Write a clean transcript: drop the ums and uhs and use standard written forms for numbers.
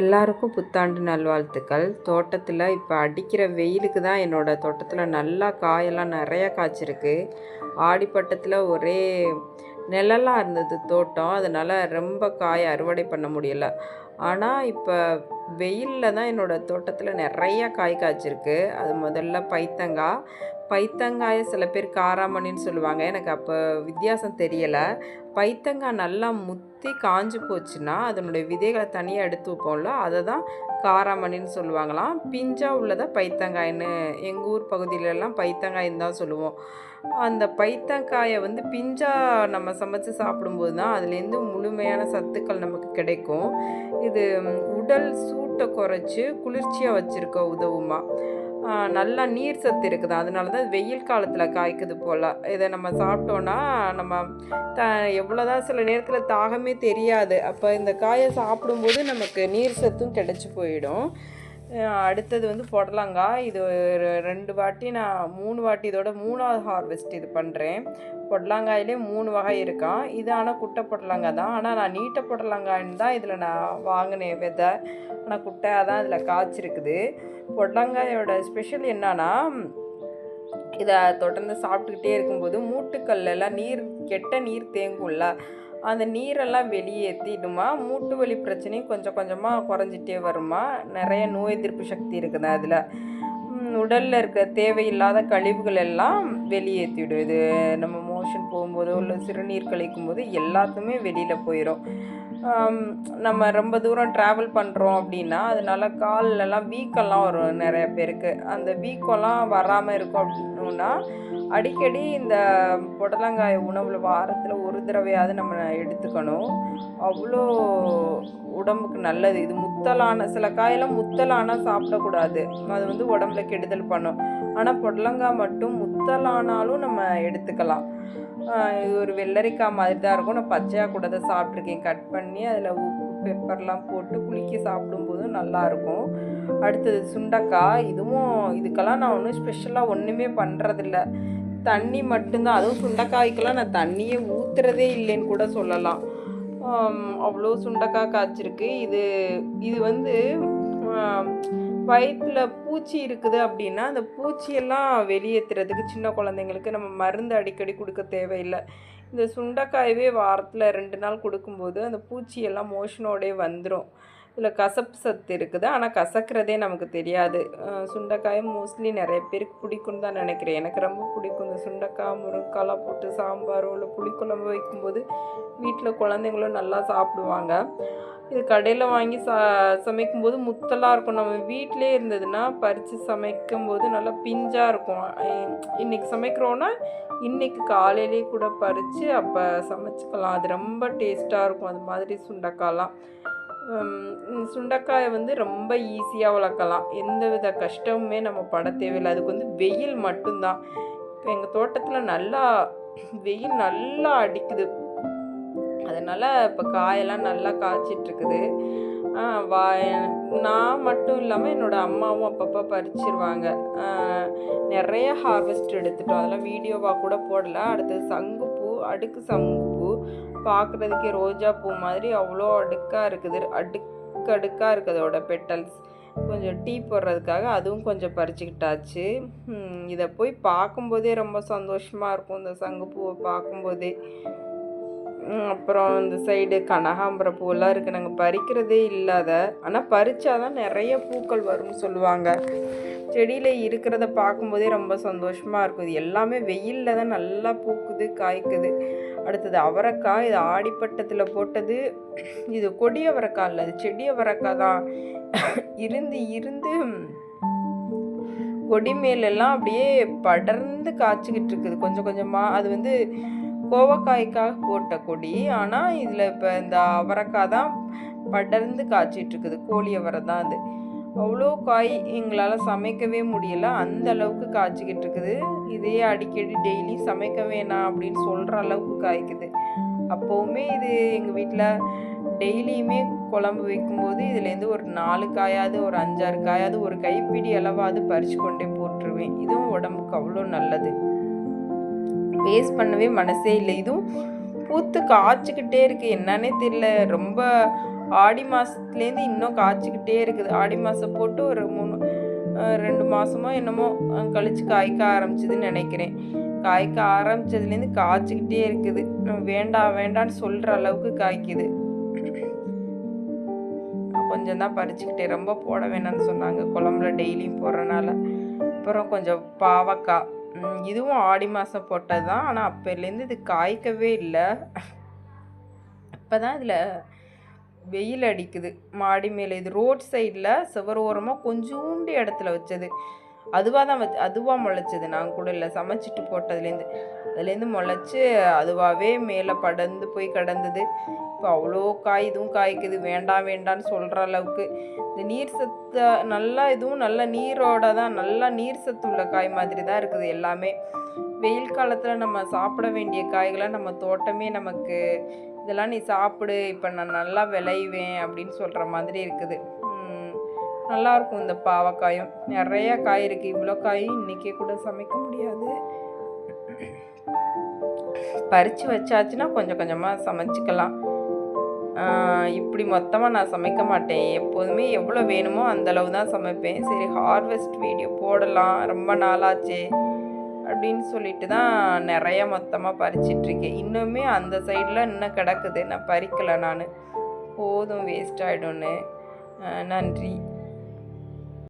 எல்லாருக்கும் புத்தாண்டு நல்வாழ்த்துக்கள். தோட்டத்தில் இப்போ அடிக்கிற வெயிலுக்கு தான் என்னோடய தோட்டத்தில் நல்லா காயெல்லாம் நிறையா காய்ச்சிருக்கு. ஆடிப்பட்டத்தில் ஒரே நிழலாக இருந்தது தோட்டம், அதனால் ரொம்ப காய் அறுவடை பண்ண முடியலை. ஆனால் இப்போ வெயிலில் தான் என்னோடய தோட்டத்தில் நிறையா காய் காய்ச்சிருக்கு. அது முதல்ல பைத்தங்காயை சில பேர் காராமணின்னு சொல்லுவாங்க. எனக்கு அப்போ வித்தியாசம் தெரியலை. பைத்தங்காய் நல்லா முற்றி காஞ்சு போச்சுன்னா அதனுடைய விதைகளை தனியாக எடுத்து வைப்போம்ல, அதை தான் காராமணின்னு சொல்லுவாங்களாம். பிஞ்சாக உள்ளதை பைத்தங்காய்ன்னு எங்கள் ஊர் பகுதியிலலாம் பைத்தங்காயின்னு தான் சொல்லுவோம். அந்த பைத்தங்காயை பிஞ்சாக நம்ம சமைச்சு சாப்பிடும்போது தான் அதுலேருந்து முழுமையான சத்துக்கள் நமக்கு கிடைக்கும். இது உடல் சூட்டை குறைச்சி குளிர்ச்சியாக வச்சுருக்க உதவுமா. நல்லா நீர் சத்து இருக்குது, அதனால தான் வெயில் காலத்தில் காய்க்குது போல். இதை நம்ம சாப்பிட்டோன்னா நம்ம எவ்வளோதான் சில நேரத்தில் தாகமே தெரியாது. அப்போ இந்த காயை சாப்பிடும்போது நமக்கு நீர் சத்தும் கிடச்சி போயிடும். அடுத்தது புடலங்காய். இது 2 வாட்டி நான் 3 வாட்டி இதோட 3வது ஹார்வெஸ்ட் இது பண்ணுறேன். புடலங்காயிலே 3 வகை இருக்கான். இது ஆனால் குட்டை புடலங்காய் தான். ஆனால் நான் நீட்ட புடலங்காய்ன்னு தான் இதில் நான் வாங்கினேன் விதை. ஆனால் குட்டையாக தான் இதில் காய்ச்சிருக்குது. புடலங்காயோட ஸ்பெஷல் என்னன்னா, இதை தொடர்ந்து சாப்பிட்டுக்கிட்டே இருக்கும்போது மூட்டுக்கல்லாம் கெட்ட நீர் தேங்கும்ல, அந்த நீரெல்லாம் வெளியேற்றிடுமா. மூட்டு வலி பிரச்சனையும் கொஞ்சம் கொஞ்சமாக குறைஞ்சிட்டே வருமா. நிறைய நோய் எதிர்ப்பு சக்தி இருக்குது அதில். உடலில் இருக்க தேவையில்லாத கழிவுகள் எல்லாம் வெளியேற்றிவிடும். இது நம்ம மோஷன் போகும்போதோ இல்லை சிறுநீர் கழிக்கும்போது எல்லாத்துமே வெளியில் போயிடும். நம்ம ரொம்ப தூரம் ட்ராவல் பண்ணுறோம் அப்படின்னா அதனால கால்லெல்லாம் வீக்கம்லாம் வரும் நிறைய பேருக்கு. அந்த வீக்கம்லாம் வராமல் இருக்கும் அப்படின்னா அடிக்கடி இந்த புடலங்காய் உணவில் வாரத்தில் ஒரு தடவையாவது நம்ம எடுத்துக்கணும். அவ்வளோ உடம்புக்கு நல்லது. இது முத்தலான சில காயெல்லாம் முத்தலானால் சாப்பிடக்கூடாது, அது உடம்புல கெடுதல் பண்ணும். ஆனால் புடலங்காய் மட்டும் முத்தலானாலும் நம்ம எடுத்துக்கலாம். இது ஒரு வெள்ளரிக்காய் மாதிரி தான் இருக்கும். நான் பச்சையாக கூட தான் சாப்பிட்ருக்கேன். கட் பண்ணி அதில் உப்பு பெப்பர்லாம் போட்டு குலுக்கி சாப்பிடும்போதும் நல்லாயிருக்கும். அடுத்தது சுண்டைக்காய். இதுக்கெல்லாம் நான் ஒன்றும் ஸ்பெஷலாக ஒன்றுமே பண்ணுறதில்ல, தண்ணி மட்டும்தான். அதுவும் சுண்டைக்காய்க்கெல்லாம் நான் தண்ணியே ஊற்றுறதே இல்லைன்னு கூட சொல்லலாம். அவ்வளோ சுண்டைக்காய் காய்ச்சிருக்கு. இது வயிற்றில் பூச்சி இருக்குது அப்படின்னா அந்த பூச்சியெல்லாம் வெளியேற்றுறதுக்கு சின்ன குழந்தைங்களுக்கு நம்ம மருந்து அடிக்கடி கொடுக்க தேவையில்லை. இந்த சுண்டைக்காயவே வாரத்தில் 2 நாள் கொடுக்கும்போது அந்த பூச்சியெல்லாம் மோஷனோடே வந்துடும். இதில் கசப்பு சத்து இருக்குது, ஆனால் கசக்கிறதே நமக்கு தெரியாது. சுண்டைக்காயும் மோஸ்ட்லி நிறைய பேருக்கு பிடிக்குன்னு தான் நினைக்கிறேன். எனக்கு ரொம்ப பிடிக்கும். இந்த சுண்டைக்காய் முருங்கைக்காலாம் போட்டு சாம்பாரோ இல்லை புளிக்குழம்பு வைக்கும்போது வீட்டில் குழந்தைங்களும் நல்லா சாப்பிடுவாங்க. இது கடையில் வாங்கி சமைக்கும்போது முத்தலாக இருக்கும். நம்ம வீட்டிலே இருந்ததுன்னா பறித்து சமைக்கும்போது நல்லா பிஞ்சாக இருக்கும். இன்றைக்கி சமைக்கிறோன்னா இன்றைக்கி காலையிலே கூட பறித்து அப்போ சமைச்சிக்கலாம். அது ரொம்ப டேஸ்ட்டாக இருக்கும். அது மாதிரி சுண்டைக்காய்லாம். சுண்டைக்காயை ரொம்ப ஈஸியாக வளர்க்கலாம். எந்த வித கஷ்டமுமே நம்ம பட தேவையில்லை. அதுக்கு வெயில் மட்டும்தான். இப்போ எங்கள் தோட்டத்தில் வெயில் நல்லா அடிக்குது. அதனால் இப்போ காயெல்லாம் நல்லா காய்ச்சிட்ருக்குது. நான் மட்டும் இல்லாமல் என்னோடய அம்மாவும் அப்பப்போ பறிச்சிருவாங்க. நிறைய ஹார்வெஸ்ட் எடுத்துட்டோம். அதெல்லாம் வீடியோவாக கூட போடலை. அடுத்தது சங்குப்பூ, அடுக்கு சங்குப்பூ. பார்க்குறதுக்கே ரோஜா பூ மாதிரி அவ்வளோ அடுக்காக இருக்குது. அடுக்காக இருக்குது அதோட பெட்டல்ஸ். கொஞ்சம் டீ போடுறதுக்காக அதுவும் கொஞ்சம் பறிச்சுக்கிட்டாச்சு. இதை போய் பார்க்கும்போதே ரொம்ப சந்தோஷமாக இருக்கும், இந்த சங்குப்பூவை பார்க்கும்போதே. அப்புறம் இந்த சைடு கனகாம்பரம் பூவெல்லாம் இருக்குது. நாங்கள் பறிக்கிறதே இல்லாத, ஆனால் பறித்தாதான் நிறைய பூக்கள் வரும்னு சொல்லுவாங்க. செடியில் இருக்கிறத பார்க்கும்போதே ரொம்ப சந்தோஷமாக இருக்கும். இது எல்லாமே வெயிலில் தான் நல்லா பூக்குது, காய்க்குது. அடுத்தது அவரைக்காய். இது ஆடிப்பட்டத்தில் போட்டது. இது கொடி அவரைக்காய் இல்லை, அது செடி அவரைக்காய் தான். இருந்து கொடி மேலெல்லாம் அப்படியே படர்ந்து காய்ச்சிக்கிட்டு இருக்குது கொஞ்சம் கொஞ்சமாக. அது கோவக்காய்க்காக போட்ட கொடி. ஆனால் இதில் இப்போ இந்த அவரைக்காய் தான் படர்ந்து காய்ச்சிட்ருக்குது. கோழி அவரை தான் அது. அவ்வளோ காய் எங்களால் சமைக்கவே முடியலை, அந்த அளவுக்கு காய்ச்சிக்கிட்டு இருக்குது. இதே அடிக்கடி டெய்லி சமைக்க வேணாம் அப்படின்னு சொல்கிற அளவுக்கு காய்க்குது. அப்போவுமே இது எங்கள் வீட்டில் டெய்லியுமே குழம்பு வைக்கும்போது இதுலேருந்து ஒரு 4 காயாவது, ஒரு 5-6 காயாவது, ஒரு கைப்பிடி அளவாவது பறித்து கொண்டே போட்டுருவேன். இதுவும் உடம்புக்கு அவ்வளோ நல்லது. வேஸ்ட் பண்ணவே மனசே இல்லை. இதுவும் பூத்து காய்ச்சிக்கிட்டே இருக்குது. என்னன்னே தெரியல, ரொம்ப ஆடி மாதத்துலேருந்து இன்னும் காய்ச்சிக்கிட்டே இருக்குது. ஆடி மாதம் போட்டு ஒரு 2 மாதமோ என்னமோ கழித்து காய்க்க ஆரம்பிச்சிதுன்னு நினைக்கிறேன். காய்க்க ஆரம்பித்ததுலேருந்து காய்ச்சிக்கிட்டே இருக்குது. வேண்டாம் வேண்டான்னு சொல்கிற அளவுக்கு காய்க்குது. கொஞ்சம் தான் பறிச்சுக்கிட்டேன், ரொம்ப போட வேணாம்னு சொன்னாங்க குழம்புல டெய்லியும் போடுறனால. அப்புறம் கொஞ்சம் பாவக்காய், இதுவும் ஆடி மாதம் போட்டது தான். ஆனால் அப்போலேருந்து இது காய்க்கவே இல்லை. இப்போ தான் இதில் வெயில் அடிக்குது மாடி மேலே. இது ரோட் சைடில் சுவர் ஓரமாக கொஞ்சோண்டு இடத்துல வச்சது. அதுவாக முளைச்சது. நான் கூட இல்லை, சமைச்சிட்டு போட்டதுலேருந்து அதுலேருந்து முளைச்சி அதுவாகவே மேலே படர்ந்து போய் கிடந்தது. இப்போ அவ்வளோ காய், இதுவும் காய்க்குது. வேண்டாம் வேண்டான்னு சொல்கிற அளவுக்கு. இந்த நீர் சத்து நல்லா, இதுவும் நல்ல நீரோட தான், நல்லா நீர் சத்து உள்ள காய் மாதிரி தான் இருக்குது எல்லாமே. வெயில் காலத்தில் நம்ம சாப்பிட வேண்டிய காய்களை நம்ம தோட்டமே நமக்கு இதெல்லாம் நீ சாப்பிடு, இப்போ நான் நல்லா விளைவேன் அப்படின்னு சொல்கிற மாதிரி இருக்குது. நல்லாயிருக்கும். இந்த பாவக்காயும் நிறைய காய் இருக்குது. இவ்வளோ காயும் இன்றைக்கே கூட சமைக்க முடியாது. பறித்து வச்சாச்சுன்னா கொஞ்சம் கொஞ்சமாக சமைச்சிக்கலாம். இப்படி மொத்தமாக நான் சமைக்க மாட்டேன். எப்போதுமே எவ்வளோ வேணுமோ அந்தளவு தான் சமைப்பேன். சரி, ஹார்வெஸ்ட் வீடியோ போடலாம், ரொம்ப நாளாச்சே அப்படின்னு சொல்லிட்டு தான் நிறையா மொத்தமாக பறிச்சிட்ருக்கேன். இன்னுமே அந்த சைடில் இன்னும் கிடக்குது, நான் பறிக்கலை. நான் போதும், வேஸ்ட் ஆகிடும்னு. நன்றி.